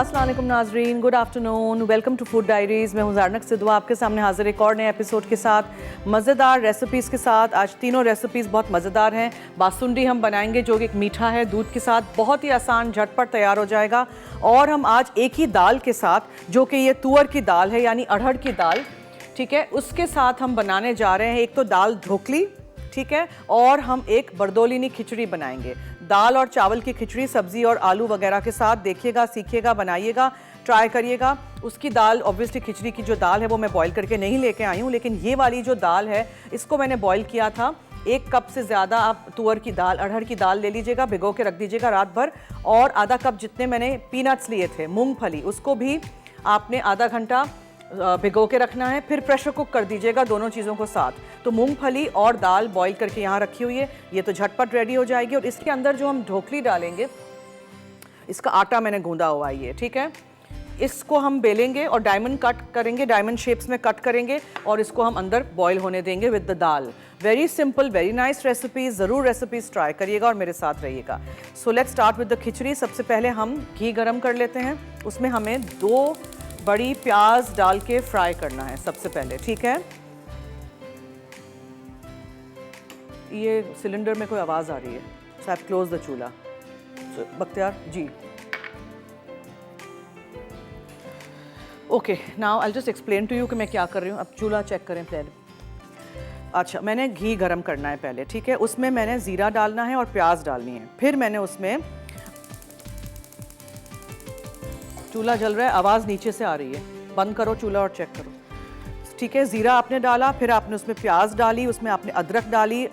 अस्सलाम वालेकुम नाजरीन, good afternoon, welcome to food diaries. मैं हूँ ज़ारनक सिद्धू आपके सामने हाजिर एक और नए एपिसोड के साथ, मज़ेदार रेसिपीज़ के साथ। आज तीनों रेसिपीज़ बहुत मज़ेदार हैं। बासुंदी हम बनाएंगे जो कि एक मीठा है दूध के साथ, बहुत ही आसान झटपट तैयार हो जाएगा। और हम आज एक ही दाल के साथ, जो कि ये तुअर की दाल है यानी अरहर की दाल, ठीक है, उसके साथ हम बनाने जा रहे हैं एक तो दाल ढोकली, ठीक है, और हम एक बरदोलिनी खिचड़ी बनाएंगे। दाल और चावल की खिचड़ी सब्जी और आलू वगैरह के साथ। देखिएगा, सीखिएगा, बनाइएगा, ट्राई करिएगा। उसकी दाल ऑब्वियसली खिचड़ी की जो दाल है वो मैं बॉईल करके नहीं लेके आई हूँ, लेकिन ये वाली जो दाल है इसको मैंने बॉईल किया था। 1 कप से ज़्यादा आप तुअर की दाल, अरहर की दाल ले लीजिएगा, भिगो के रख दीजिएगा रात भर। और आधा कप जितने मैंने पीनट्स लिए थे, मूंगफली, उसको भी आपने आधा घंटा भिगो के रखना है। फिर प्रेशर कुक कर दीजिएगा दोनों चीज़ों को साथ। तो मूंगफली और दाल बॉईल करके यहाँ रखी हुई है, ये तो झटपट रेडी हो जाएगी। और इसके अंदर जो हम ढोकली डालेंगे, इसका आटा मैंने गूंदा हुआ है ये, ठीक है। इसको हम बेलेंगे और डायमंड कट करेंगे, डायमंड शेप्स में कट करेंगे और इसको हम अंदर बॉईल होने देंगे with the dal. Very simple, very nice recipes. ज़रूर रेसिपीज़ ट्राई करिएगा और मेरे साथ रहिएगा। So let's start with the khichdi. सबसे पहले हम घी गरम कर लेते हैं। उसमें हमें 2 बड़ी प्याज डाल के फ्राई करना है सबसे पहले, ठीक है। ये सिलेंडर में कोई आवाज़ आ रही है, सो आई close the chulha. Bakhtiyar ji, okay, now I just explain to you कि मैं क्या कर रही हूँ। अब चूल्हा चेक करें पहले। अच्छा, मैंने घी गरम करना है पहले, ठीक है। उसमें मैंने ज़ीरा डालना है और प्याज डालनी है। फिर मैंने उसमें, चूल्हा जल रहा है, आवाज़ नीचे से आ रही है, बंद करो चूल्हा और चेक करो, ठीक है। ज़ीरा आपने डाला, फिर आपने उसमें प्याज डाली, उसमें आपने अदरक डाली,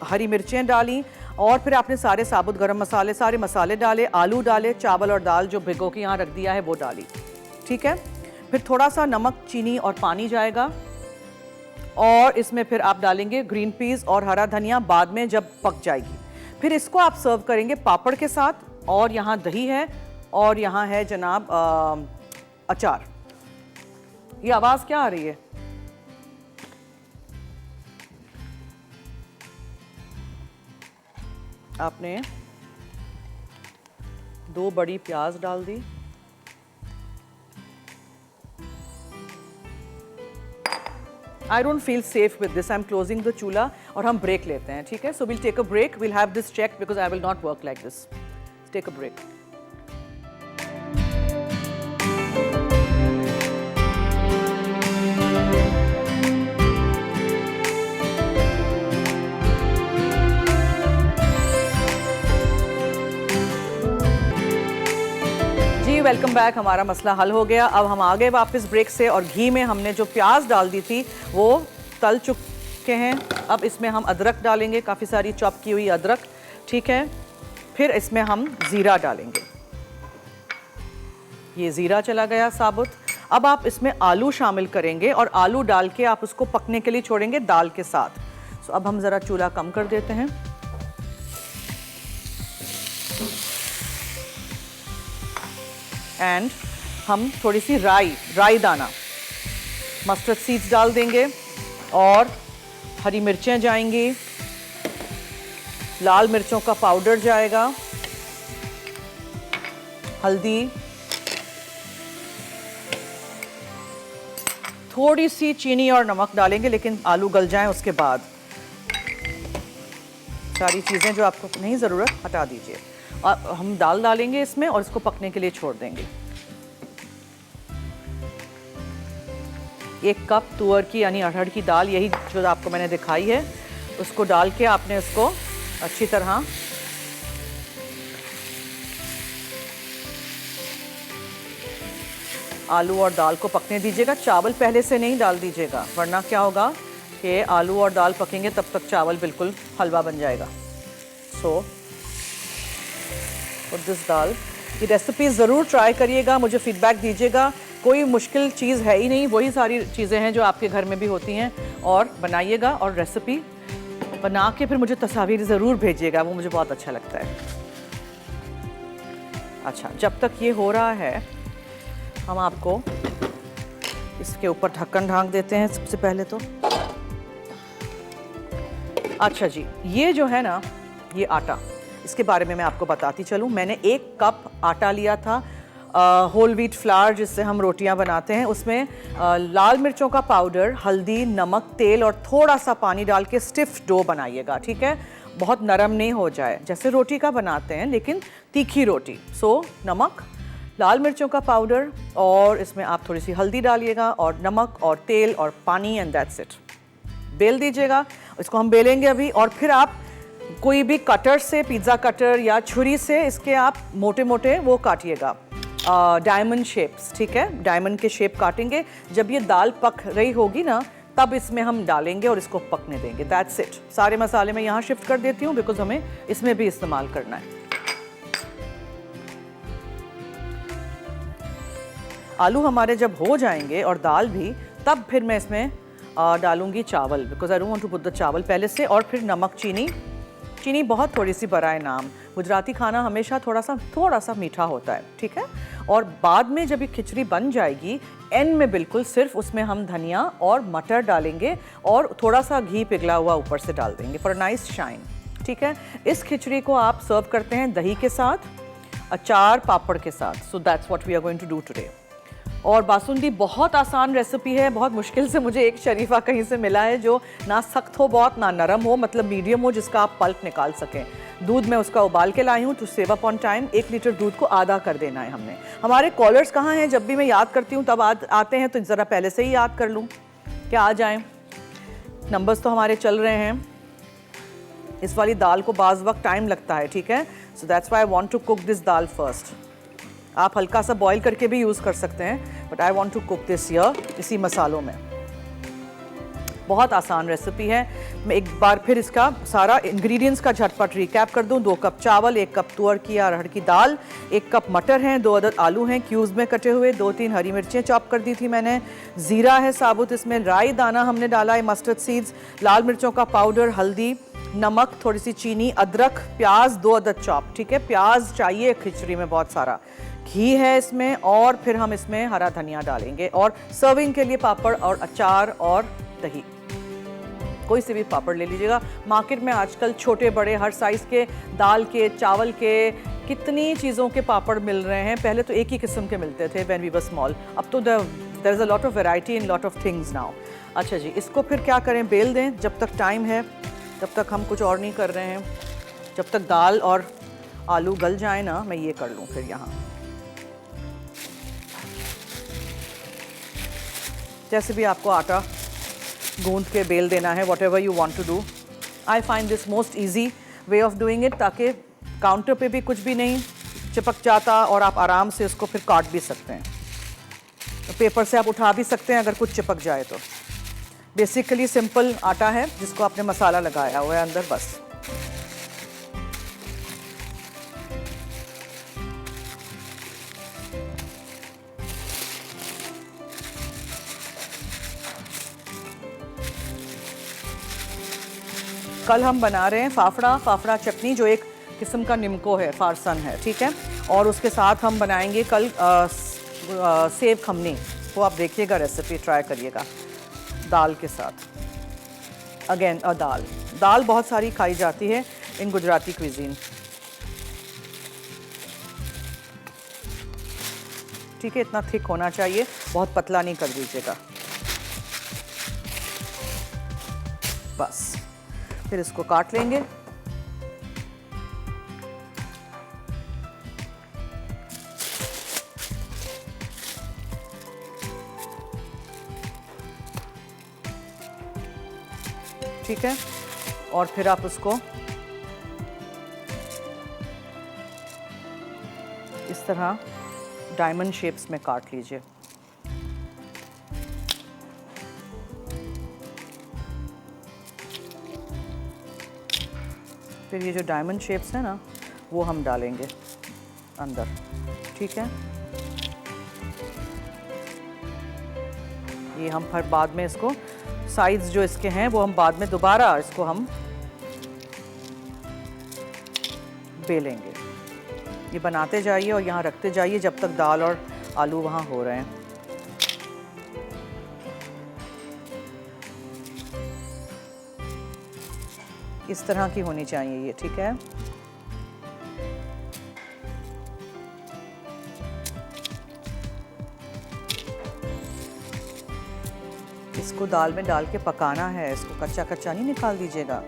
हरी मिर्चें डाली, और फिर आपने सारे साबुत गरम मसाले, सारे मसाले डाले, आलू डाले, चावल और दाल जो भिगो के यहाँ रख दिया है वो डाली, ठीक है। फिर थोड़ा सा नमक, चीनी और पानी जाएगा, और इसमें फिर आप डालेंगे ग्रीन पीस और हरा धनिया बाद में जब पक जाएगी। फिर इसको आप सर्व करेंगे पापड़ के साथ, और यहाँ दही है और यहाँ है जनाब अचार। ये आवाज़ क्या आ रही है? आपने 2 बड़ी प्याज डाल दी, I don't feel safe with this, I am closing the chulha और हम ब्रेक लेते हैं, ठीक है। So will take a break, will have this check because I will not work like this. Take a break. Welcome back. हमारा मसला हल हो गया। अब हम आ गए वापस ब्रेक से, और घी में हमने जो प्याज डाल दी थी वो तल चुके हैं। अब इसमें हम अदरक डालेंगे, काफ़ी सारी चॉप की हुई अदरक, ठीक है। फिर इसमें हम ज़ीरा डालेंगे, ये ज़ीरा चला गया साबुत। अब आप इसमें आलू शामिल करेंगे और आलू डाल के आप उसको पकने के लिए छोड़ेंगे दाल के साथ। सो अब हम ज़रा चूल्हा कम कर देते हैं। एंड हम थोड़ी सी राई दाना, मस्टर्ड सीड्स डाल देंगे, और हरी मिर्चें जाएंगी, लाल मिर्चों का पाउडर जाएगा, हल्दी, थोड़ी सी चीनी और नमक डालेंगे, लेकिन आलू गल जाएं उसके बाद। सारी चीज़ें जो आपको नहीं ज़रूरत हटा दीजिए, और हम दाल डालेंगे इसमें और इसको पकने के लिए छोड़ देंगे। 1 कप तुअर की यानी अरहर की दाल, यही जो आपको मैंने दिखाई है, उसको डाल के आपने उसको अच्छी तरह आलू और दाल को पकने दीजिएगा। चावल पहले से नहीं डाल दीजिएगा, वरना क्या होगा कि आलू और दाल पकेंगे तब तक चावल बिल्कुल हलवा बन जाएगा। सो और दिस दाल, ये रेसिपी ज़रूर ट्राई करिएगा, मुझे फीडबैक दीजिएगा। कोई मुश्किल चीज़ है ही नहीं, वही सारी चीज़ें हैं जो आपके घर में भी होती हैं, और बनाइएगा और रेसिपी बना के फिर मुझे तस्वीर ज़रूर भेजिएगा, वो मुझे बहुत अच्छा लगता है। अच्छा, जब तक ये हो रहा है हम आपको इसके ऊपर ढक्कन ढांक देते हैं सबसे पहले तो। अच्छा जी, ये जो है ना, ये आटा, इसके बारे में मैं आपको बताती चलूँ। मैंने 1 कप आटा लिया था, होल व्हीट फ्लावर जिससे हम रोटियां बनाते हैं, उसमें लाल मिर्चों का पाउडर, हल्दी, नमक, तेल और थोड़ा सा पानी डाल के स्टिफ डो बनाइएगा, ठीक है। बहुत नरम नहीं हो जाए, जैसे रोटी का बनाते हैं लेकिन तीखी रोटी। सो नमक, लाल मिर्चों का पाउडर और इसमें आप थोड़ी सी हल्दी डालिएगा और नमक और तेल और पानी, एंड दैट्स इट। बेल दीजिएगा, इसको हम बेलेंगे अभी। और फिर आप कोई भी कटर से, पिज़्ज़ा कटर या छुरी से इसके आप मोटे मोटे वो काटिएगा, डायमंड शेप्स, ठीक है। डायमंड के शेप काटेंगे। जब ये दाल पक रही होगी ना, तब इसमें हम डालेंगे और इसको पकने देंगे। That's it. सारे मसाले मैं यहाँ शिफ्ट कर देती हूँ बिकॉज हमें इसमें भी इस्तेमाल करना है। आलू हमारे जब हो जाएंगे और दाल भी, तब फिर मैं इसमें डालूंगी चावल, because I don't want to put the chawal पहले से। और फिर नमक, चीनी बहुत थोड़ी सी बराए नाम। गुजराती खाना हमेशा थोड़ा सा मीठा होता है, ठीक है। और बाद में जब ये खिचड़ी बन जाएगी, एंड में बिल्कुल सिर्फ उसमें हम धनिया और मटर डालेंगे और थोड़ा सा घी पिघला हुआ ऊपर से डाल देंगे फॉर अ नाइस शाइन, ठीक है। इस खिचड़ी को आप सर्व करते हैं दही के साथ, अचार, पापड़ के साथ। So that's what we are going to do today. और बासुंदी बहुत आसान रेसिपी है। बहुत मुश्किल से मुझे एक शरीफा कहीं से मिला है जो ना सख्त हो बहुत, ना नरम हो, मतलब मीडियम हो, जिसका आप पल्प निकाल सकें। दूध में उसका उबाल के लाई हूँ to save up on time. 1 litre दूध को आधा कर देना है हमने। हमारे कॉलर्स कहाँ हैं? जब भी मैं याद करती हूँ तब आते हैं, तो ज़रा पहले से ही याद कर लूँ क्या आ जाएँ। नंबर्स तो हमारे चल रहे हैं। इस वाली दाल को बाज़ वक्त टाइम लगता है, ठीक है। So that's why I want to cook this dal first. आप हल्का सा बॉईल करके भी यूज़ कर सकते हैं, but I want to cook this here इसी मसालों में। बहुत आसान रेसिपी है। मैं एक बार फिर इसका सारा इंग्रेडिएंट्स का झटपट रिकैप कर दूं। 2 कप चावल, 1 कप तुअर की या अरहर की दाल, 1 कप मटर हैं, 2 अदद आलू हैं क्यूब्स में कटे हुए, 2-3 हरी मिर्चें चॉप कर दी थी मैंने, ज़ीरा है साबुत, इसमें राई दाना हमने डाला है, मस्टर्ड सीड्स, लाल मिर्चों का पाउडर, हल्दी, नमक, थोड़ी सी चीनी, अदरक, प्याज 2 अदद चॉप, ठीक है। प्याज चाहिए खिचड़ी में बहुत सारा, घी है इसमें, और फिर हम इसमें हरा धनिया डालेंगे। और सर्विंग के लिए पापड़ और अचार और दही, कोई से भी पापड़ ले लीजिएगा। मार्केट में आजकल छोटे बड़े हर साइज़ के, दाल के, चावल के, कितनी चीज़ों के पापड़ मिल रहे हैं। पहले तो एक ही किस्म के मिलते थे व्हेन वी वर स्मॉल, अब तो there is a lot of variety in lot of things now. अच्छा जी, इसको फिर क्या करें, बेल दें। जब तक टाइम है तब तक हम कुछ और नहीं कर रहे हैं। जब तक दाल और आलू गल जाए ना, मैं ये कर लूँ फिर यहाँ। जैसे भी आपको आटा गूंद के बेल देना है, whatever you want to do. I find this most easy way of doing it, ताकि काउंटर पे भी कुछ भी नहीं चिपक जाता और आप आराम से उसको फिर काट भी सकते हैं। तो पेपर से आप उठा भी सकते हैं अगर कुछ चिपक जाए तो। बेसिकली सिंपल आटा है जिसको आपने मसाला लगाया हुआ है अंदर, बस। कल हम बना रहे हैं फाफड़ा चटनी, जो एक किस्म का निम्को है, फारसन है, ठीक है। और उसके साथ हम बनाएंगे कल सेव खमनी। वो आप देखिएगा, रेसिपी ट्राई करिएगा दाल के साथ। अगेन दाल बहुत सारी खाई जाती है इन गुजराती क्विजीन, ठीक है। इतना थिक होना चाहिए, बहुत पतला नहीं कर दीजिएगा, बस। फिर इसको काट लेंगे। ठीक है। और फिर आप उसको इस तरह डायमंड शेप्स में काट लीजिए। फिर ये जो डायमंड शेप्स हैं ना, वो हम डालेंगे अंदर, ठीक है। ये हम फिर बाद में इसको साइड्स जो इसके हैं वो हम बाद में दोबारा इसको हम बेलेंगे। ये बनाते जाइए और यहाँ रखते जाइए जब तक दाल और आलू वहाँ हो रहे हैं। इस तरह की होनी चाहिए ये, ठीक है। इसको दाल में डाल के पकाना है, इसको कच्चा कच्चा नहीं निकाल दीजिएगा।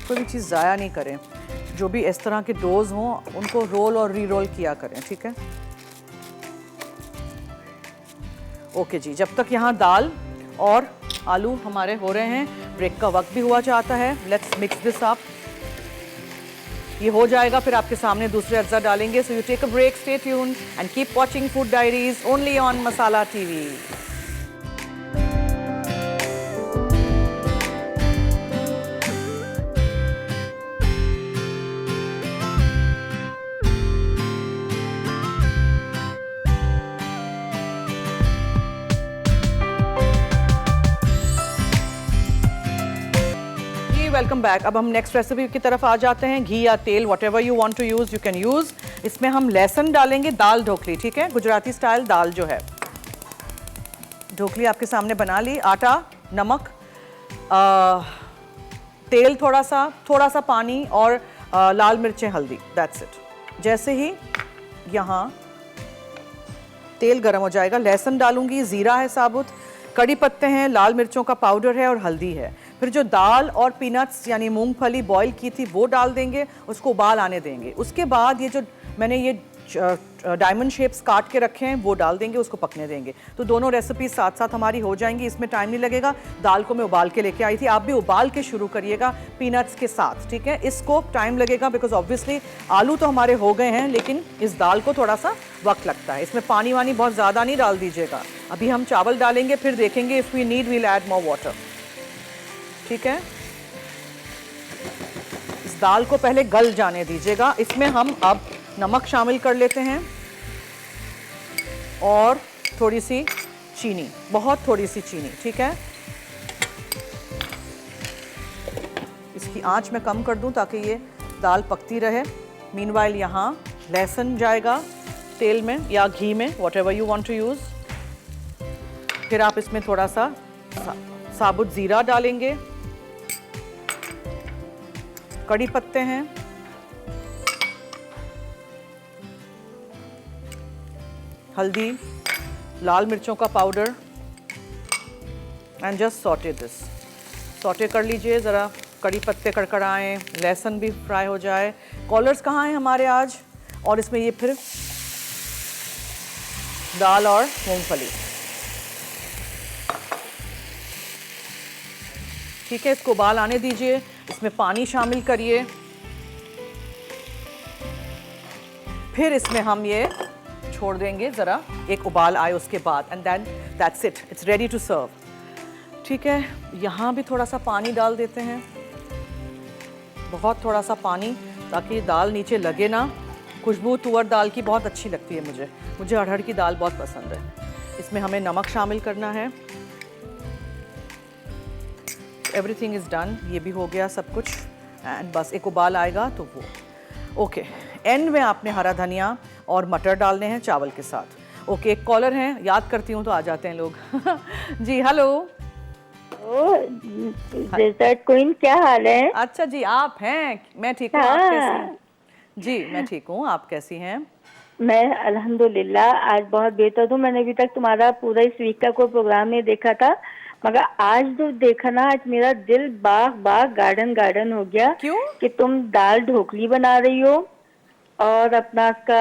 कोई भी चीज़ ज़ाया नहीं करें, जो भी इस तरह के डोज हों उनको रोल और री रोल किया करें, ठीक है। ओके जी, जब तक यहाँ दाल और आलू हमारे हो रहे हैं, ब्रेक का वक्त भी हुआ चाहता है। Let's mix this up. ये हो जाएगा, फिर आपके सामने दूसरे अज्जा डालेंगे। So you take a break, stay tuned and keep watching food diaries only on Masala TV. Welcome back. अब हम नेक्स्ट रेसिपी की तरफ आ जाते हैं। घी या तेल, whatever you want to use you can use. इसमें हम लहसुन डालेंगे, दाल ढोकली, ठीक है, गुजराती स्टाइल दाल जो है। ढोकली आपके सामने बना ली। आटा, नमक, तेल थोड़ा सा पानी और लाल मिर्चें, हल्दी, दैट्स इट। जैसे ही यहाँ तेल गर्म हो जाएगा, लहसुन डालूंगी, ज़ीरा है साबुत, कड़ी पत्ते हैं, लाल मिर्चों का पाउडर है और हल्दी है। फिर जो दाल और पीनट्स यानी मूंगफली बॉईल की थी वो डाल देंगे, उसको उबाल आने देंगे। उसके बाद ये जो मैंने ये डायमंड शेप्स काट के रखे हैं वो डाल देंगे, उसको पकने देंगे। तो दोनों रेसिपी साथ साथ हमारी हो जाएंगी, इसमें टाइम नहीं लगेगा। दाल को मैं उबाल के लेके आई थी, आप भी उबाल के शुरू करिएगा पीनट्स के साथ, ठीक है। इसको टाइम लगेगा बिकॉज ऑब्वियसली आलू तो हमारे हो गए हैं, लेकिन इस दाल को थोड़ा सा वक्त लगता है। इसमें पानी वानी बहुत ज़्यादा नहीं डाल दीजिएगा। अभी हम चावल डालेंगे, फिर देखेंगे if we need we'll add more water, ठीक है। इस दाल को पहले गल जाने दीजिएगा। इसमें हम अब नमक शामिल कर लेते हैं और थोड़ी सी चीनी, बहुत थोड़ी सी चीनी, ठीक है। इसकी आंच मैं कम कर दूं ताकि ये दाल पकती रहे। मीनवाइल यहाँ लहसुन जाएगा तेल में या घी में, whatever you want to use. फिर आप इसमें थोड़ा सा साबुत ज़ीरा डालेंगे, कड़ी पत्ते हैं, हल्दी, लाल मिर्चों का powder and just saute this. Saute कर लीजिए ज़रा, कड़ी पत्ते कड़कड़ाएं, लहसुन भी फ्राई हो जाए। कॉलर्स कहाँ हैं हमारे आज? और इसमें ये फिर दाल और मूंगफली, ठीक है। इसको उबाल आने दीजिए, इसमें पानी शामिल करिए। फिर इसमें हम ये छोड़ देंगे ज़रा, एक उबाल आए उसके बाद, and then that's it, it's ready to serve, ठीक है। यहाँ भी थोड़ा सा पानी डाल देते हैं, बहुत थोड़ा सा पानी, ताकि दाल नीचे लगे ना। खुशबू तुअर दाल की बहुत अच्छी लगती है मुझे अरहर की दाल बहुत पसंद है। इसमें हमें नमक शामिल करना है। एवरीथिंग इज़ डन, ये भी हो गया सब कुछ, एंड बस एक उबाल आएगा तो वो ओके। एंड में आपने हरा धनिया और मटर डालने हैं चावल के साथ। ओके, एक कॉलर हैं, याद करती हूँ तो आ जाते हैं लोग। जी हेलो। डेजर्ट क्वीन, क्या हाल है? अच्छा जी, आप हैं? मैं ठीक हूँ, आप कैसी? जी मैं ठीक हूँ, आप कैसी हैं? मैं अल्हम्दुलिल्लाह आज बहुत बेहतर हूँ। मैंने अभी तक तुम्हारा पूरा इस वीक का कोई प्रोग्राम नहीं देखा था, मगर आज जो देखा ना, आज मेरा दिल बाग बाग गार्डन गार्डन हो गया। क्यों? कि तुम दाल ढोकली बना रही हो और अपना उसका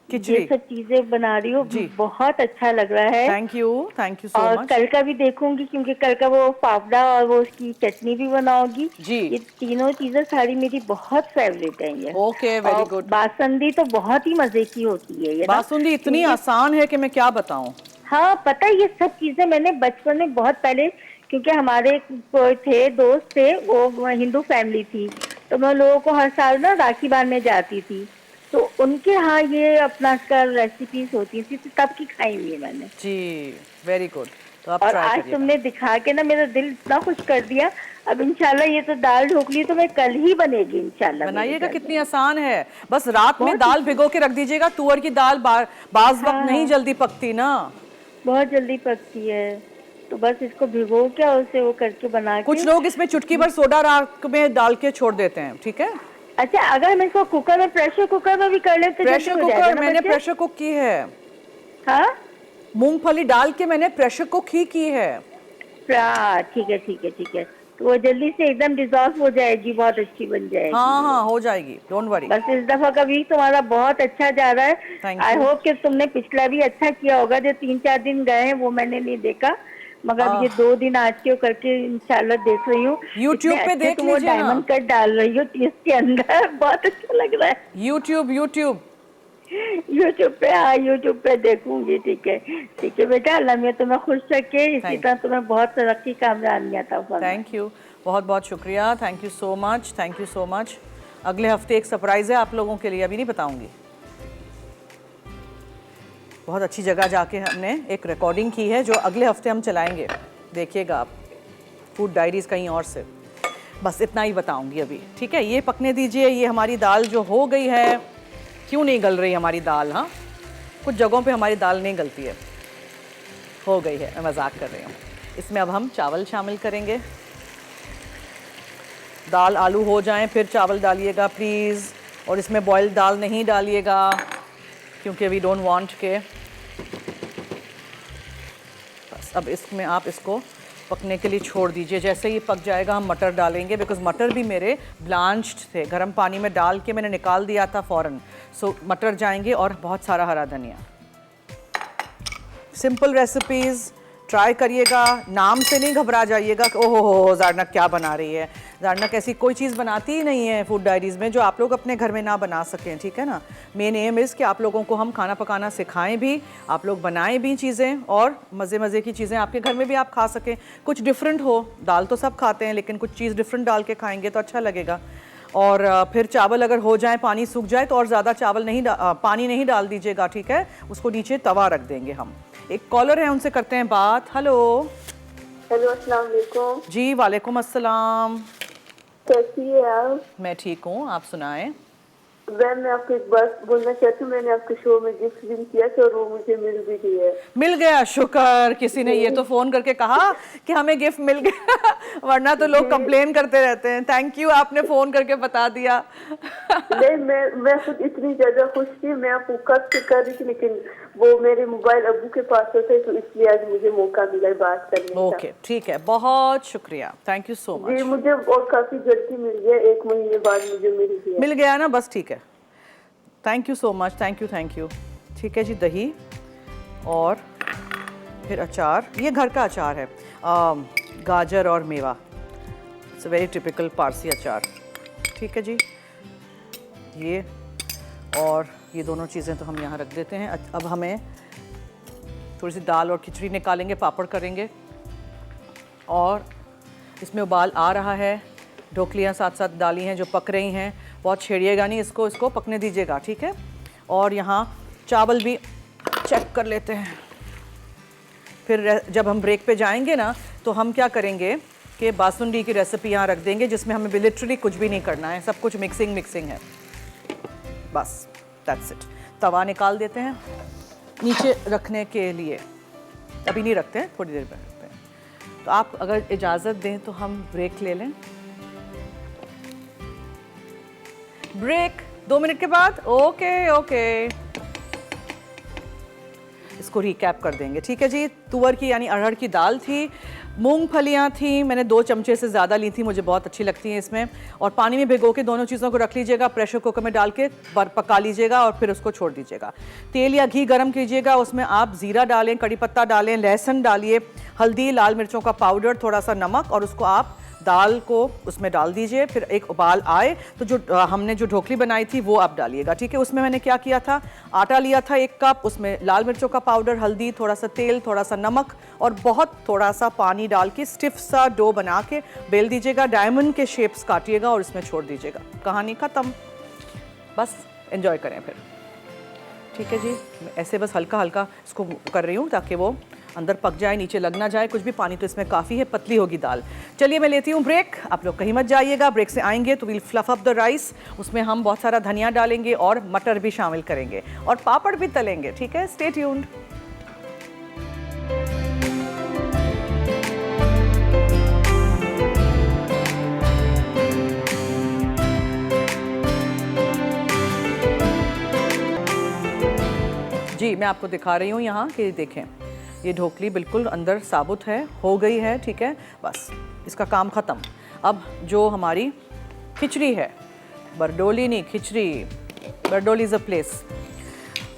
ये सब चीजें बना रही हो, बहुत अच्छा लग रहा है। थैंक यू सो और मच। कल का भी देखूंगी, क्योंकि कल का वो फाफड़ा और वो उसकी चटनी भी बनाओगी जी। ये तीनों चीजें सारी मेरी बहुत फेवरेट है ये। Okay, very good. बासुंदी तो बहुत ही मजे की होती है ये। बासुंदी इतनी आसान है कि मैं क्या बताऊं। हाँ पता है, ये सब चीजें मैंने बचपन में बहुत पहले, क्योंकि हमारे कोई थे दोस्त थे, वो हिंदू फैमिली थी, तो मैं लोगों को हर साल ना राखी बांधने जाती थी, तो उनके यहाँ ये अपना कर रेसिपीज होती थी, तो तब की खाई हुई है मैंने। जी, वेरी गुड। तो आप और ट्राई आज करिएगा। तुमने दिखा के ना मेरा दिल इतना खुश कर दिया। अब इंशाल्लाह ये तो दाल ढोकली तो मैं कल ही बनेगी इंशाल्लाह मेरे बनाइएगा, घर में। कितनी आसान है। बस रात में बहुत दाल भिगो के रख दीजिएगा। तुअर की दाल बाज वक्त हाँ नहीं जल्दी पकती ना। बहुत जल्दी पकती है, तो बस इसको भिगो के और उसे वो करके बना के। कुछ लोग इसमें चुटकी भर सोडा राख में डाल के छोड़ देते हैं, ठीक है। अच्छा, अगर मैं इसको कुकर में, प्रेशर कुकर में भी कर ले तो जल्दी प्रेशर हो जाएगा कुकर ना मैंने बच्चे? प्रेशर कुक की है। हाँ मूंगफली डाल के मैंने प्रेशर कुक ही की है। ठीक है ठीक है ठीक है, तो वो जल्दी से एकदम डिजॉल्व हो जाएगी, बहुत अच्छी बन जाएगी। हाँ हाँ, हो जाएगी, डोंट वरी। बस इस दफा का वीक तुम्हारा बहुत अच्छा जा रहा है। Thank I you. होप कि तुमने पिछला भी अच्छा किया होगा। जो 3-4 दिन गए हैं वो मैंने नहीं देखा, मगर अब ये 2 दिन आज के करके इंशाल्लाह देख रही हूँ। YouTube इतने पे अच्छे देख तुम वो लीजिए ना। डायमंड कट डाल रही हो इसके अंदर, बहुत अच्छा लग रहा है। यूट्यूब यूट्यूब पे, हाँ यूट्यूब पे देखूंगी। ठीक है बेटा, अल्लाह में तुम्हें खुश रखे, इसी Thank तरह तुम्हें बहुत तरक्की कामयाबियां था। थैंक यू, बहुत बहुत शुक्रिया। Thank you so much, thank you so much. अगले हफ्ते एक सरप्राइज़ है आप लोगों के लिए, अभी नहीं बताऊंगी। बहुत अच्छी जगह जाके हमने एक रिकॉर्डिंग की है जो अगले हफ्ते हम चलाएंगे, देखिएगा आप। फूड डायरीज कहीं और से। बस इतना ही बताऊंगी अभी, ठीक है। ये पकने दीजिए। ये हमारी दाल जो हो गई है, क्यों नहीं गल रही हमारी दाल? हाँ, कुछ जगहों पे हमारी दाल नहीं गलती है। हो गई है, मैं मजाक कर रही हूँ। इसमें अब हम चावल शामिल करेंगे। दाल आलू हो जाएं फिर चावल डालिएगा प्लीज़, और इसमें बॉइल्ड दाल नहीं डालिएगा क्योंकि वी डोंट वांट के। बस अब इसमें आप इसको पकने के लिए छोड़ दीजिए। जैसे ही पक जाएगा हम मटर डालेंगे, बिकॉज मटर भी मेरे ब्लांच्ड थे, गर्म पानी में डाल के मैंने निकाल दिया था फ़ौरन। सो मटर जाएंगे और बहुत सारा हरा धनिया। सिंपल रेसिपीज़ ट्राई करिएगा, नाम से नहीं घबरा जाइएगा कि ओहो हो ज़ारनक क्या बना रही है। ज़ारनक ऐसी कोई चीज़ बनाती ही नहीं है फूड डायरीज़ में जो आप लोग अपने घर में ना बना सकें, ठीक है ना। मेन एम इज़ कि आप लोगों को हम खाना पकाना सिखाएं भी, आप लोग बनाएं भी चीज़ें, और मज़े की चीज़ें आपके घर में भी आप खा सकें। कुछ डिफरेंट हो, दाल तो सब खाते हैं लेकिन कुछ चीज़ डिफरेंट डाल के खाएंगे तो अच्छा लगेगा। और फिर चावल अगर हो जाए, पानी सूख जाए तो और ज़्यादा पानी नहीं डाल दीजिएगा, ठीक है। उसको नीचे तवा रख देंगे हम। एक कॉलर है, उनसे करते हैं बात। हेलो अस्सलाम वालेकुम। जी, वालेकुम अस्सलाम। कैसी है आप? मैं ठीक हूँ, आप सुनाएं। मैं आपको एक बात बोलना चाहती हूँ, मैंने आपके शो में गिफ्ट विन किया था और वो मुझे मिल भी गया। मिल गया, शुक्र। किसी ने ये तो फोन करके कहा कि हमें गिफ्ट मिल गया वरना तो लोग कंप्लेन करते रहते हैं। थैंक यू, आपने फोन करके बता दिया। नहीं, मैं खुद इतनी ज्यादा खुश थी, मैं आपको कब से कर रही थी, लेकिन वो मेरे मोबाइल अब्बू के पास होते, तो इसलिए आज मुझे मौका मिला बात करने का। ओके, ठीक है, बहुत शुक्रिया, थैंक यू सो जी, मच। मुझे और काफी जल्दी मिल गया, 1 महीने बाद मुझे मिल गया ना, बस ठीक है। Thank you so much, thank you. ठीक है जी, दही और फिर अचार, ये घर का अचार है, गाजर और मेवा। It's a very typical Parsi अचार, ठीक है जी। ये और ये दोनों चीज़ें तो हम यहाँ रख देते हैं। अब हमें थोड़ी सी दाल और खिचड़ी निकालेंगे, पापड़ करेंगे, और इसमें उबाल आ रहा है। ढोकलियाँ साथ साथ डाली हैं जो पक रही हैं। बहुत छेड़िएगा नहीं इसको पकने दीजिएगा, ठीक है। और यहाँ चावल भी चेक कर लेते हैं। फिर जब हम ब्रेक पे जाएंगे ना, तो हम क्या करेंगे कि बासुंदी की रेसिपी यहाँ रख देंगे, जिसमें हमें लिटरली कुछ भी नहीं करना है, सब कुछ मिक्सिंग है, बस दैट्स इट। तवा निकाल देते हैं नीचे रखने के लिए, अभी नहीं रखते हैं, थोड़ी देर में रखते हैं। तो आप अगर इजाज़त दें तो हम ब्रेक ले लें। ब्रेक 2 मिनट के बाद। ओके, इसको रिकैप कर देंगे, ठीक है जी। तुअर की यानी अरहर की दाल थी, मूंगफलियाँ थी, मैंने 2 चमचे से ज़्यादा ली थी, मुझे बहुत अच्छी लगती हैं इसमें। और पानी में भिगो के दोनों चीज़ों को रख लीजिएगा, प्रेशर कुकर में डाल के पका लीजिएगा और फिर उसको छोड़ दीजिएगा। तेल या घी गरम कीजिएगा, उसमें आप ज़ीरा डालें, कड़ी पत्ता डालें, लहसुन डालिए, हल्दी, लाल मिर्चों का पाउडर, थोड़ा सा नमक, और उसको आप दाल को उसमें डाल दीजिए, फिर एक उबाल आए तो जो हमने जो ढोकली बनाई थी वो आप डालिएगा, ठीक है। उसमें मैंने क्या किया था, आटा लिया था 1 कप, उसमें लाल मिर्चों का पाउडर, हल्दी, थोड़ा सा तेल, थोड़ा सा नमक और बहुत थोड़ा सा पानी डाल के स्टिफ सा डो बना के बेल दीजिएगा, डायमंड के शेप्स काटिएगा और इसमें छोड़ दीजिएगा, कहानी ख़त्म। बस एंजॉय करें फिर, ठीक है जी। मैं ऐसे बस हल्का हल्का इसको कर रही हूँ ताकि वो अंदर पक जाए, नीचे लग ना जाए कुछ भी। पानी तो इसमें काफ़ी है, पतली होगी दाल। चलिए मैं लेती हूँ ब्रेक, आप लोग कहीं मत जाइएगा। ब्रेक से आएंगे तो we'll fluff up the rice, उसमें हम बहुत सारा धनिया डालेंगे और मटर भी शामिल करेंगे और पापड़ भी तलेंगे, ठीक है। Stay tuned. जी मैं आपको दिखा रही हूँ यहाँ कि देखें, ये ढोकली बिल्कुल अंदर साबुत है, हो गई है, ठीक है। बस इसका काम ख़त्म। अब जो हमारी खिचड़ी है, बरडोली नहीं खिचड़ी, बरडोली इज़ अ प्लेस।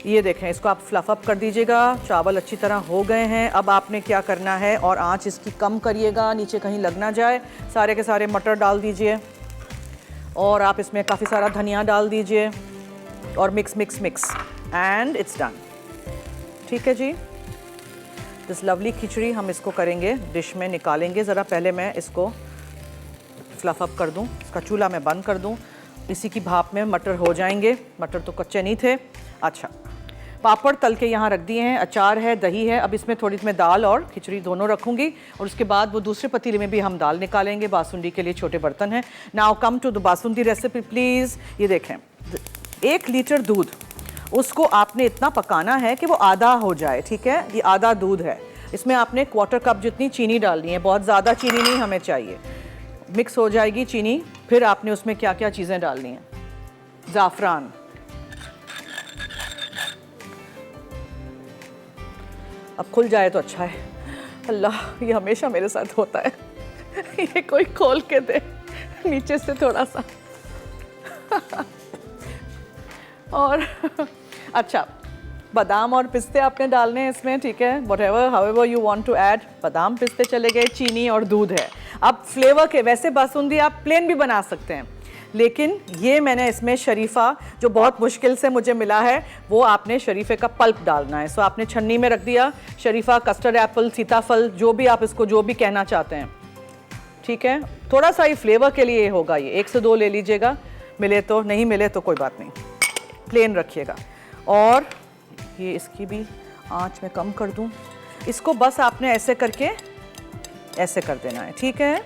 ये देखें, इसको आप फ्लफ अप कर दीजिएगा। चावल अच्छी तरह हो गए हैं। अब आपने क्या करना है, और आंच इसकी कम करिएगा, नीचे कहीं लग ना जाए। सारे के सारे मटर डाल दीजिए और आप इसमें काफ़ी सारा धनिया डाल दीजिए और mix mix mix and it's done, ठीक है जी। दिस लवली खिचड़ी हम इसको करेंगे, डिश में निकालेंगे। ज़रा पहले मैं इसको फ्लफ अप कर दूं, इसका चूल्हा मैं बंद कर दूं, इसी की भाप में मटर हो जाएंगे। मटर तो कच्चे नहीं थे। अच्छा, पापड़ तल के यहाँ रख दिए हैं, अचार है, दही है। अब इसमें थोड़ी मैं दाल और खिचड़ी दोनों रखूँगी और उसके बाद वो दूसरे पतीले में भी हम दाल निकालेंगे। बासुंदी के लिए छोटे बर्तन हैं। Now come to the basundi recipe please. ये देखें, 1 लीटर दूध, उसको आपने इतना पकाना है कि वो आधा हो जाए, ठीक है। ये आधा दूध है, इसमें आपने 1/4 कप जितनी चीनी डालनी है, बहुत ज़्यादा चीनी नहीं हमें चाहिए। मिक्स हो जाएगी चीनी, फिर आपने उसमें क्या क्या चीज़ें डालनी हैं। ज़ाफ़रान, अब खुल जाए तो अच्छा है। अल्लाह, ये हमेशा मेरे साथ होता है ये कोई खोल के दे नीचे से थोड़ा सा और अच्छा, बादाम और पिस्ते आपने डालने हैं इसमें, ठीक है। Whatever however you want to add, बादाम पिस्ते चले गए, चीनी और दूध है। अब फ्लेवर के, वैसे बासुंदी आप प्लेन भी बना सकते हैं, लेकिन ये मैंने इसमें शरीफा, जो बहुत मुश्किल से मुझे मिला है, वो आपने शरीफे का पल्प डालना है। सो आपने छन्नी में रख दिया शरीफा, कस्टर्ड एप्पल, सीताफल, जो भी आप इसको जो भी कहना चाहते हैं, ठीक है। थोड़ा सा ही फ्लेवर के लिए होगा ये, 1 से 2 ले लीजिएगा, मिले तो, नहीं मिले तो कोई बात नहीं, प्लेन रखिएगा। और ये इसकी भी आंच में कम कर दूं। इसको बस आपने ऐसे करके ऐसे कर देना है, ठीक है।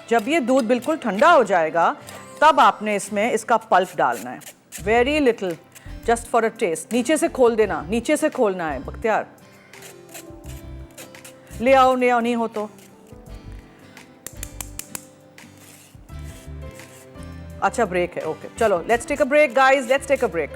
जब ये दूध बिल्कुल ठंडा हो जाएगा तब आपने इसमें इसका पल्प डालना है, very little, just for a taste. नीचे से खोल देना, नीचे से खोलना है बख्तियार। ले आओ नहीं हो तो। अच्छा ब्रेक है, ओके चलो let's take a break guys, let's take a break.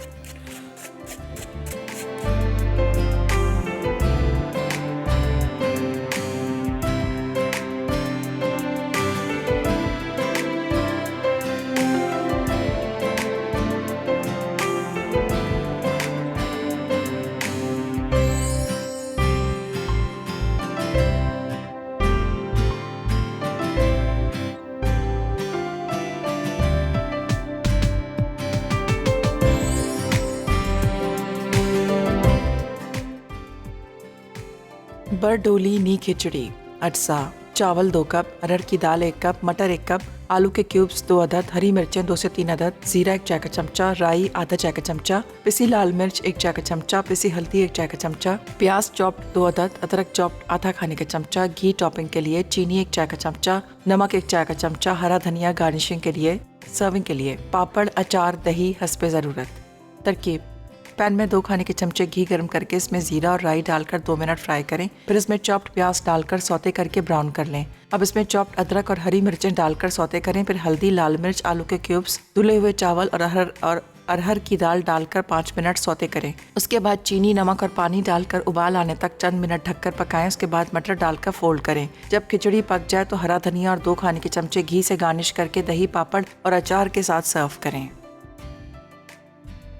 Bardoli नी खिचड़ी, अटसा, चावल 2 कप, अरहर की दाल 1 कप, मटर 1 कप, आलू के क्यूब्स 2 अदद, हरी मिर्चें 2 से 3 अदद, जीरा 1 चाय का चमचा, राई आधा चाय का चमचा, पिसी लाल मिर्च 1 चाय का चमचा, पिसी हल्दी 1 चाय का चमचा, प्याज चॉप्ड 2 अदद, अदरक चॉप्ड आधा खाने का चमचा, घी टॉपिंग के लिए, चीनी 1 चाय का चमचा, नमक 1 चाय का चमचा, हरा धनिया गार्निशिंग के लिए, सर्विंग के लिए, पापड़, अचार, दही हस्बे ज़रूरत। तरकीब: पैन में 2 खाने के चमचे घी गर्म करके इसमें जीरा और राई डालकर 2 मिनट फ्राई करें। फिर इसमें चॉप्ड प्याज डालकर सौते करके ब्राउन कर लें। अब इसमें चॉप्ड अदरक और हरी मिर्चें डालकर सौते करें। फिर हल्दी, लाल मिर्च, आलू के क्यूब्स, धुले हुए चावल और अरहर की दाल डालकर 5 मिनट सौते करें। उसके बाद चीनी, नमक और पानी डालकर उबाल आने तक चंद मिनट ढककर पकाएं। उसके बाद मटर डालकर फोल्ड करें। जब खिचड़ी पक जाए तो हरा धनिया और 2 खाने के चमचे घी से गार्निश करके दही, पापड़ और अचार के साथ सर्व करें।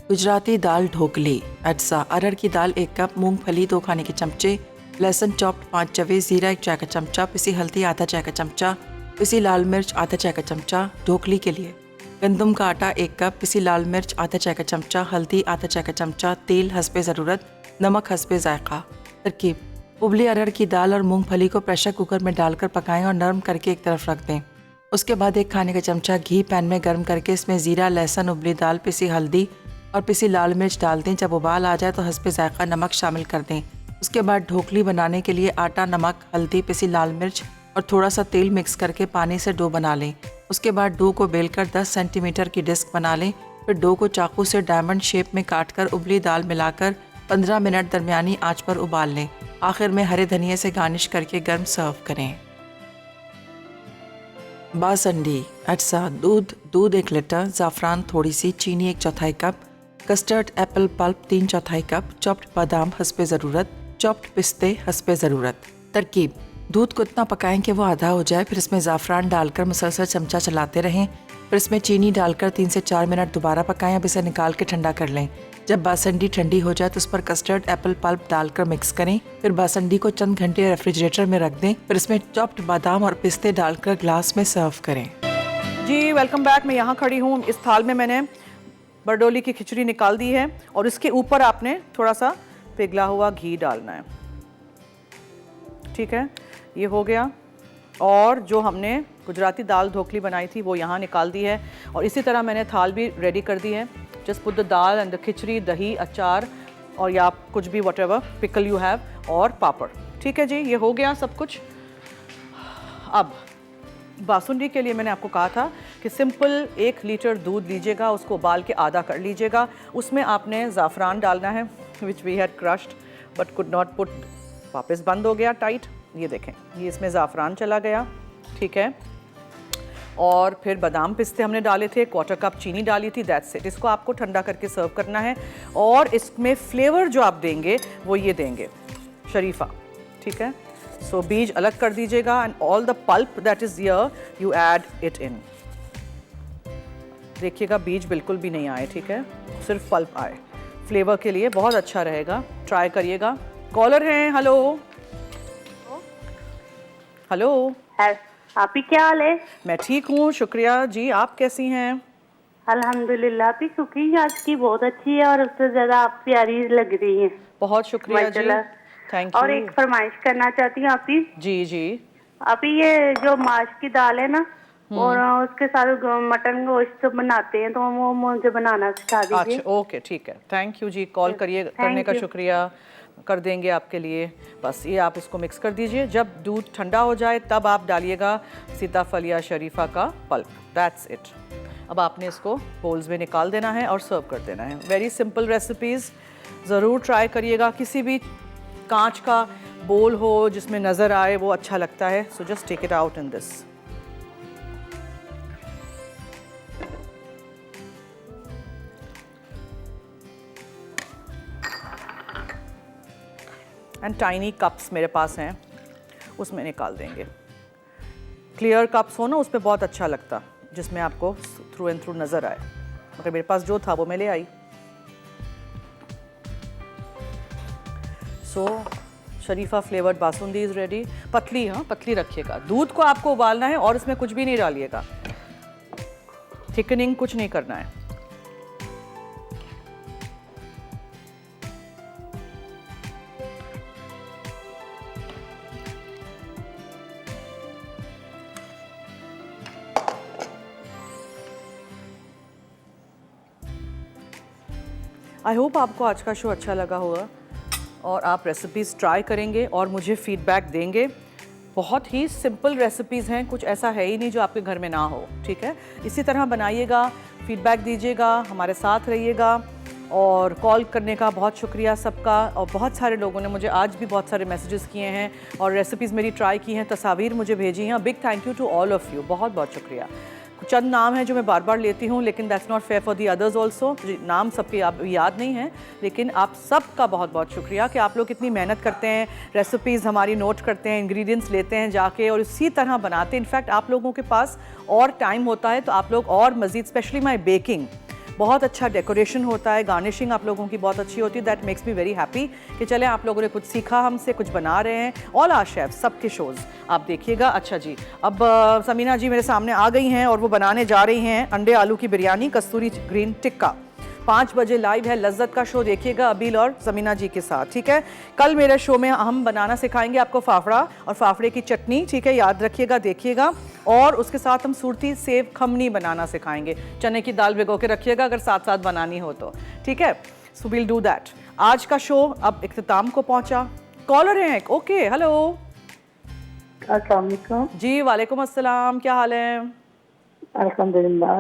गुजराती दाल ढोकली, अटसा, अरहर की दाल 1 कप, मूंगफली 2 खाने के चमचे, लहसुन चॉप्ड 5 चवे, जीरा 1 चाय का चमचा, पिसी हल्दी आधा चाय का चमचा, पिसी लाल मिर्च आधा चाय का चमचा। ढोकली के लिए गंदम का आटा 1 कप, पिसी लाल मिर्च आधा चाय का चमचा, हल्दी आधा चाय का चमचा, तेल हस्बे ज़रूरत, नमक हस्बे जायका। तरकीब: उबली अरहर की दाल और मूंगफली को प्रेशर कुकर में डालकर पकाएं और नरम करके एक तरफ रख दें। उसके बाद 1 खाने का चमचा घी पैन में गर्म करके इसमें ज़ीरा, लहसुन, उबली दाल, पिसी हल्दी और पिसी लाल मिर्च डाल दें। जब उबाल आ जाए तो हस्बे जायका नमक शामिल कर दें। उसके बाद ढोकली बनाने के लिए आटा, नमक, हल्दी, पिसी लाल मिर्च और थोड़ा सा तेल मिक्स करके पानी से डो बना लें। उसके बाद डो को बेलकर 10 सेंटीमीटर की डिस्क बना लें। फिर डो को चाकू से डायमंड शेप में काटकर उबली दाल मिलाकर 15 मिनट दरमियानी आंच पर उबाल लें। आखिर में हरे धनिये से गार्निश करके गर्म सर्व करें। बासंडी अटसा दूध 1 लीटर, ज़ाफ़रान थोड़ी सी, चीनी 1/4 cup, custard Apple pulp 3/4 cup, chopped बादाम हस्बे ज़रूरत, चॉप्ड पिस्ते हस्बे ज़रूरत। तरकीब: दूध को इतना पकाएं कि वो आधा हो जाए। फिर इसमें ज़ाफ़रान डालकर मुसलसल चमचा चलाते रहें। फिर इसमें चीनी डालकर 3 से 4 मिनट दोबारा पकाएं। अब इसे निकाल के ठंडा कर लें। जब बासंडी ठंडी हो जाए तो उस पर कस्टर्ड एप्पल पल्प डालकर मिक्स करें। फिर बासंडी को चंद घंटे रेफ्रिजरेटर में रख दें। फिर इसमें चॉप्ड बादाम और पिस्ते डालकर ग्लास में सर्व करें। जी वेलकम बैक। मैं यहाँ खड़ी हूँ। इस थाल में मैंने बरडोली की खिचड़ी निकाल दी है और इसके ऊपर आपने थोड़ा सा पिघला हुआ घी डालना है। ठीक है, ये हो गया। और जो हमने गुजराती दाल ढोकली बनाई थी वो यहाँ निकाल दी है। और इसी तरह मैंने थाल भी रेडी कर दी है। Just put the dal and the khichdi, दही, अचार और या कुछ भी whatever pickle you have और पापड़। ठीक है जी, ये हो गया सब कुछ। अब बासुंदी के लिए मैंने आपको कहा था कि सिंपल 1 लीटर दूध लीजिएगा, उसको उबाल के आधा कर लीजिएगा। उसमें आपने ज़ाफ़रान डालना है which we had crushed but could not put, वापस बंद हो गया टाइट। ये देखें, ये इसमें ज़ाफ़रान चला गया। ठीक है, और फिर बादाम पिस्ते हमने डाले थे, 1/4 कप चीनी डाली थी, दैट्स इट। इसको आपको ठंडा करके सर्व करना है। और इसमें फ्लेवर जो आप देंगे वो ये देंगे, शरीफा। ठीक है, सो बीज अलग कर दीजिएगा and all the pulp that is here you add it in. देखिएगा बीज बिल्कुल भी नहीं आए। ठीक है, सिर्फ पल्प आए। फ्लेवर के लिए बहुत अच्छा रहेगा, ट्राई करिएगा। कॉलर हैं, हेलो हेलो। आप ही क्या हाल है? मैं ठीक हूँ, शुक्रिया जी। आप कैसी हैं? अल्हम्दुलिल्लाह। आपकी कुकिंग आज की बहुत अच्छी है और उससे ज्यादा आप प्यारी लग रही हैं। बहुत शुक्रिया जी, थैंक यू। और एक फरमाइश करना चाहती हूँ आप ही। जी जी। आप ही ये जो माश की दाल है ना और उसके साथ मटन गोश्त बनाते हैं तो वो मुझे बनाना सिखा दीजिए। अच्छा ओके, ठीक है, थैंक यू जी। कॉल करिए, करने का शुक्रिया, कर देंगे आपके लिए। बस ये आप इसको मिक्स कर दीजिए। जब दूध ठंडा हो जाए तब आप डालिएगा सीताफल या शरीफा का पल्प, दैट्स इट। अब आपने इसको बोल्स में निकाल देना है और सर्व कर देना है। वेरी सिंपल रेसिपीज़, ज़रूर ट्राई करिएगा। किसी भी कांच का बोल हो जिसमें नज़र आए वो अच्छा लगता है। So just take it out in this. And tiny cups मेरे पास हैं, उसमें निकाल देंगे। क्लियर कप्स हो ना, उस पर बहुत अच्छा लगता, जिसमें आपको थ्रू एंड थ्रू नज़र आए। मगर मेरे पास जो था वो मैं ले आई। सो शरीफा फ्लेवर्ड बासुंदी इज़ रेडी। पतली, हाँ पतली रखिएगा। दूध को आपको उबालना है और इसमें कुछ भी नहीं डालिएगा, थिकनिंग कुछ नहीं करना है। आई होप आपको आज का शो अच्छा लगा होगा और आप रेसिपीज़ ट्राई करेंगे और मुझे फीडबैक देंगे। बहुत ही सिंपल रेसिपीज़ हैं, कुछ ऐसा है ही नहीं जो आपके घर में ना हो। ठीक है, इसी तरह बनाइएगा, फीडबैक दीजिएगा, हमारे साथ रहिएगा। और कॉल करने का बहुत शुक्रिया सबका। और बहुत सारे लोगों ने मुझे आज भी बहुत सारे मैसेजेस किए हैं और रेसिपीज़ मेरी ट्राई की हैं, तस्वीर मुझे भेजी हैं। Big thank you to all of you, बहुत बहुत शुक्रिया। चंद नाम हैं जो मैं बार बार लेती हूँ, लेकिन that's not fair for the others also. नाम सबके आप याद नहीं हैं, लेकिन आप सबका बहुत बहुत शुक्रिया कि आप लोग कितनी मेहनत करते हैं, रेसिपीज़ हमारी नोट करते हैं, इंग्रेडिएंट्स लेते हैं जाके और इसी तरह बनाते हैं। इनफैक्ट आप लोगों के पास और टाइम होता है तो आप लोग और मज़ीद, स्पेशली माई बेकिंग, बहुत अच्छा डेकोरेशन होता है, गार्निशिंग आप लोगों की बहुत अच्छी होती है। That makes me very happy कि चले आप लोगों ने कुछ सीखा हमसे, कुछ बना रहे हैं। ऑल आवर शेफ सबके शोज़ आप देखिएगा। अच्छा जी, अब समीना जी मेरे सामने आ गई हैं और वो बनाने जा रही हैं अंडे आलू की बिरयानी, कस्तूरी ग्रीन टिक्का। 5 बजे लाइव है लज्जत का शो, देखिएगा अबील और समीना जी के साथ, ठीक है। कल मेरे शो में हम बनाना सिखाएंगे आपको फाफड़ा और फाफड़े की चटनी, ठीक है, याद रखिएगा, देखिएगा। और उसके साथ हम सूरती सेव खमनी बनाना सिखाएंगे। चने की दाल भिगो के रखिएगा अगर साथ साथ बनानी हो तो, ठीक है। So will do that. आज का शो अब इख्तिताम को पहुंचा। कॉलर हैं एक, ओके, हेलो। अस्सलाम वालेकुम। जी वालेकुम अस्सलाम, क्या हाल है? अल्हम्दुलिल्लाह,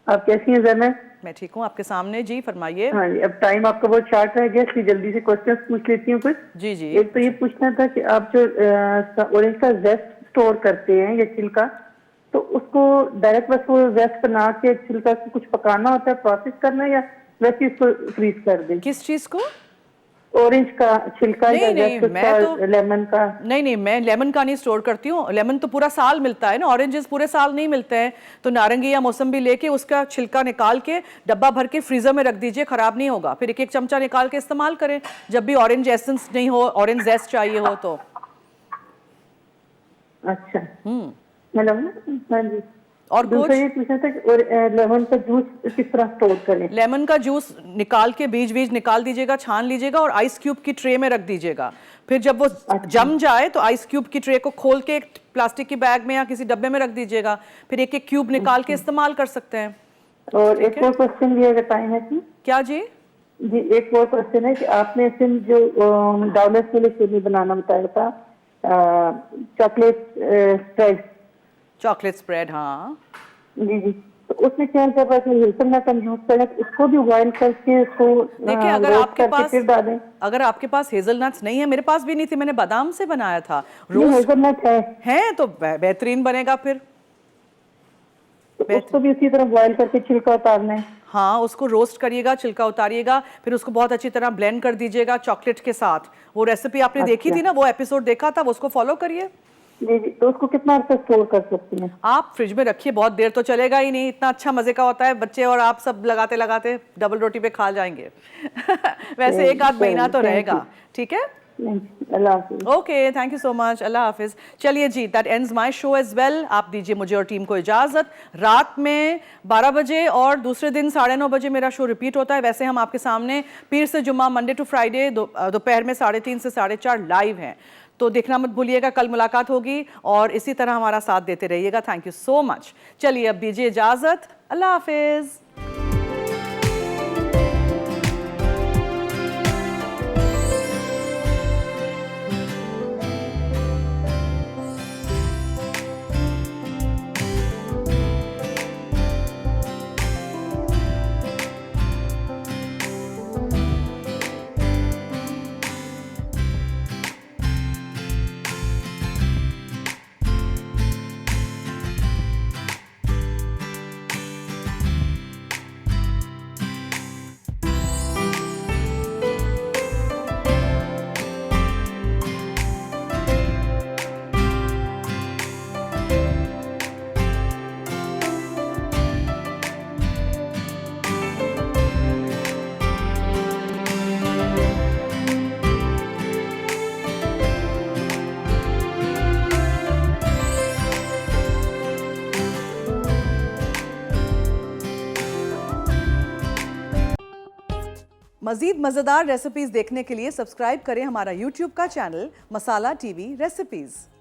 आप कैसी हैं ज़ैनब? मैं ठीक हूँ, आपके सामने। जी फरमाइए। हाँ जी, अब टाइम आपका बहुत शॉर्ट रह गया, इसलिए जल्दी से क्वेश्चंस पूछ लेती हूँ कुछ। जी जी। एक तो ये पूछना था कि आप जो ऑरेंज का जेस्ट स्टोर करते हैं या छिलका, तो उसको डायरेक्ट बस वो जेस्ट बना के छिलका को कुछ पकाना होता है, प्रोसेस करना है, या वैसे इसको फ्रीज कर दें? किस चीज़ को? ऑरेंज का छिलका या नहीं, जेस्ट मैं का, तो लेमन का? नहीं, मैं लेमन का नहीं स्टोर करती हूँ। लेमन तो पूरा साल मिलता है ना, ऑरेंजेस पूरे साल नहीं मिलते हैं। तो नारंगी या मौसम्बी लेके उसका छिलका निकाल के डब्बा भर के फ्रीजर में रख दीजिए, खराब नहीं होगा। फिर एक एक चमचा निकाल के इस्तेमाल करें जब भी ऑरेंज एसेंस नहीं हो, ऑरेंज जेस्ट चाहिए हो तो। अच्छा, हेलो, हाँ जी। और दूसरा ये पूछना था कि लेमन का जूस किस तरह स्टोर करें? लेमन का जूस निकाल के बीज निकाल दीजिएगा, छान लीजिएगा और आइस क्यूब की ट्रे में रख दीजिएगा। फिर जब वो जम जाए तो आइस क्यूब की ट्रे को खोल के एक प्लास्टिक की बैग में या किसी डब्बे में रख दीजिएगा। फिर एक एक क्यूब निकाल के इस्तेमाल कर सकते हैं। और एक और क्वेश्चन भी अगर टाइम है कि? क्या जी? जी, एक और क्वेश्चन है कि आपने सिर्फ जो डॉलर्स वाले सेमी बनाना बताया था, चॉकलेट स्प्रेड। चॉकलेट स्प्रेड, हाँ जी जी, तो उसमें क्या कर रहा है, हेज़लनट हम यूज करें, उसको भी बॉयल करके उसको देखिए, अगर रोस्ट आपके करके पास फिर डालें? अगर आपके पास हेजलनट्स नहीं है, मेरे पास भी नहीं थी, मैंने बादाम से बनाया था। ये हेज़लनट है तो बेहतरीन बनेगा फिर। तो उसको भी इसी तरह बॉयल करके छिलका उतारना है? हाँ, उसको रोस्ट करिएगा, छिलका उतारिएगा, फिर उसको बहुत अच्छी तरह ब्लेंड कर दीजिएगा चॉकलेट के साथ। वो रेसिपी आपने देखी थी ना, वो एपिसोड देखा था, वो उसको फॉलो करिए। जी जी, तो उसको कितना अर्सा स्टोर कर सकते हैं? आप फ्रिज में रखिए, बहुत देर तो चलेगा ही नहीं, इतना अच्छा मजे का होता है। बच्चे और आप सब लगाते लगाते डबल रोटी पे खा जाएंगे। वैसे एक आध महीना तो रहेगा, ठीक है। अल्लाह हाफिज़। Okay, thank you so much, अल्लाह हाफिज़। चलिए जी, that ends my show as well. आप दीजिए मुझे और टीम को इजाज़त। रात में 12 बजे और दूसरे दिन 9:30 बजे मेरा शो रिपीट होता है। वैसे हम आपके सामने पीर से जुम्मा, मंडे टू फ्राइडे दोपहर में 3:30 से 4:30 लाइव हैं, तो देखना मत भूलिएगा। कल मुलाकात होगी और इसी तरह हमारा साथ देते रहिएगा। Thank you so much. चलिए अब दीजिए इजाज़त, अल्लाह हाफिज़। मज़ीद मज़ेदार रेसिपीज़ देखने के लिए सब्सक्राइब करें हमारा YouTube का चैनल मसाला टीवी रेसिपीज़।